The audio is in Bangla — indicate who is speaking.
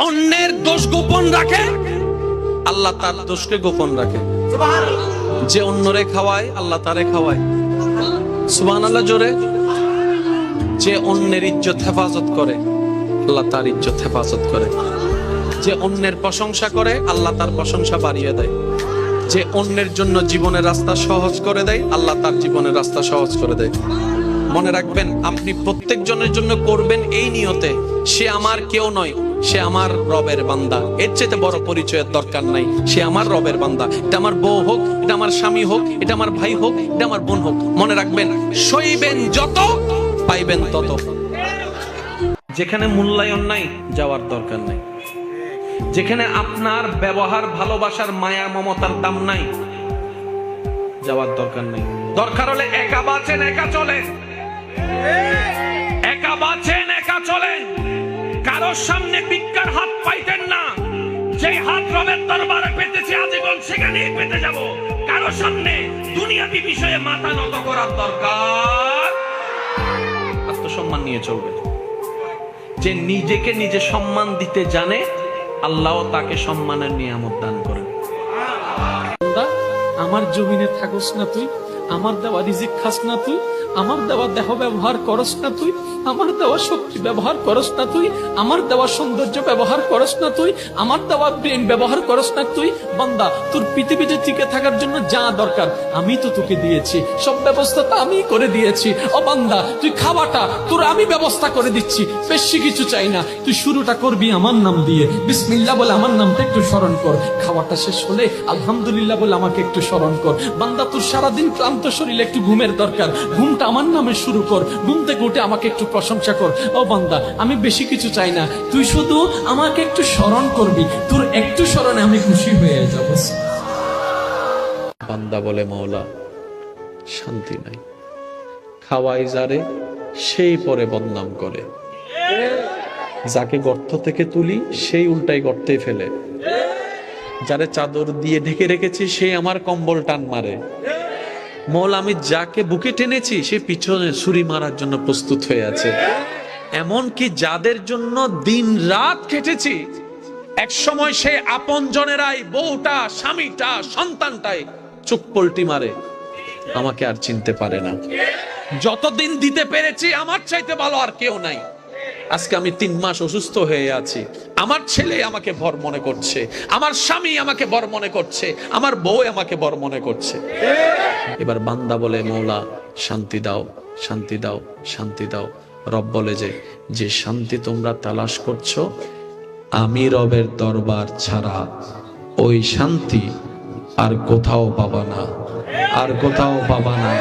Speaker 1: অন্যের দোষ গোপন রাখে, আল্লাহ তার দোষকে গোপন রাখে। যে অন্যরে খাওয়ায়, আল্লাহ তারে খাওয়ায়। সুবহানাল্লাহ জোরে। যে অন্যের ইজ্জত হেফাজত করে, আল্লাহ তার ইজ্জত হেফাজত করে। যে অন্যের প্রশংসা করে, আল্লাহ তার প্রশংসা বাড়িয়ে দেয়। যে অন্যের জন্য জীবনের রাস্তা সহজ করে দেয়, আল্লাহ তার জীবনের রাস্তা সহজ করে দেয়। মনে রাখবেন, আপনি প্রত্যেক জনের জন্য করবেন এই নিয়তে, সে আমার কেউ নয়, সে আমার রবের বান্দা। এর চেয়ে বড় পরিচয়ের দরকার নাই। সে আমার রবের বান্দা। এটা আমার বউ হোক, এটা আমার স্বামী হোক, এটা আমার ভাই হোক, এটা আমার বোন হোক। মনে রাখবেন, সইবেন যত, পাইবেন তত। যেখানে মূল্যায়ন নাই, যাওয়ার দরকার নাই। যেখানে আপনার ব্যবহার, ভালোবাসার, মায়া, মমতার দাম নাই, যাওয়ার দরকার নাই। দরকার হলে একা বাঁচেন, একা চলেন। একা বাঁচেন, একা চলেন। কারোর সামনে ভিক্ষার হাত পাইতেন না। যে হাত রবের দরবারে পেতেছি, আজীবন সেখানেই পেতে যাব। কারোর সামনে দুনিয়াবি বিষয়ে মাথা নত করার দরকার। আত্মসম্মান নিয়ে চলবে। যে নিজেকে নিজে সম্মান দিতে জানে, আল্লাহ তাকে সম্মানের নিয়ামত দান করেন।
Speaker 2: আমার জমিনে থাকস না তুই, আমার দেওয়া রিজিক খাস না তুই, আমার দেওয়া দেহ ব্যবহার করস না তুই, আমার দেওয়া শক্তি ব্যবহার করস না তুই, আমার দেওয়া সৌন্দর্য ব্যবহার করস না তুই, আমার দেওয়া ব্রেন ব্যবহার করস না তুই। বান্দা, তোর পৃথিবীতে টিকে থাকার জন্য যা দরকার আমি তো তোকে দিয়েছি, সব ব্যবস্থা তো আমি করে দিয়েছি। ও বান্দা, তুই খাওয়াটা তোর আমি ব্যবস্থা করে দিচ্ছি, বেশি কিছু চাই না। তুই শুরুটা করবি আমার নাম দিয়ে, বিসমিল্লাহ বলে আমার নামটা একটু স্মরণ কর। খাওয়াটা শেষ হলে আলহামদুলিল্লাহ বলে আমাকে একটু স্মরণ কর। বান্দা, তোর সারাদিন ক্লান্ত শরীরে একটু ঘুমের দরকার, ঘুমটা আমার নামে শুরু কর। ঘুম থেকে উঠে আমাকে একটু প্রশংসা কর। ও বান্দা, আমি বেশি কিছু চাই না, তুই শুধু আমাকে একটু স্মরণ করবি, তোর একটু স্মরণে আমি খুশি হয়ে যাব।
Speaker 1: বান্দা বলে, মওলা শান্তি নাই। খাওয়াই যারে, সেই পরে বদনাম করে। যাকে গর্ত থেকে তুলি, সেই উল্টাই গর্তে ফেলে। যারে চাদর দিয়ে ঢেকে রেখেছি, সে আমার কম্বল টান মারে। মওলা, আমি যাকে বুকে টেনেছি, সে পিছনে ছুরি মারার জন্য প্রস্তুত হয়ে আছে। এমনকি যাদের জন্য দিন রাত খেটেছি, এক সময় সে আপন জনেরাই, বউটা, স্বামীটা, সন্তানটাই চোখ পল্টি মারে, আমাকে আর চিনতে পারে না। যতদিন দিতে পেরেছি, আমার চাইতে ভালো আর কেউ নাই। আজকে আমি 3 মাস অসুস্থ হয়ে আছি, আমার ছেলে আমাকে ভর মনে করছে, আমার স্বামী আমাকে ভর মনে করছে, আমার বউ আমাকে ভর মনে করছে। এবার বান্দা বলে, মওলা শান্তি দাও, শান্তি দাও, শান্তি দাও। রব বলে যে শান্তি তোমরা তালাশ করছো, আমি রবের দরবার ছাড়া ওই শান্তি আর কোথাও পাবা না, আর কোথাও পাবা না।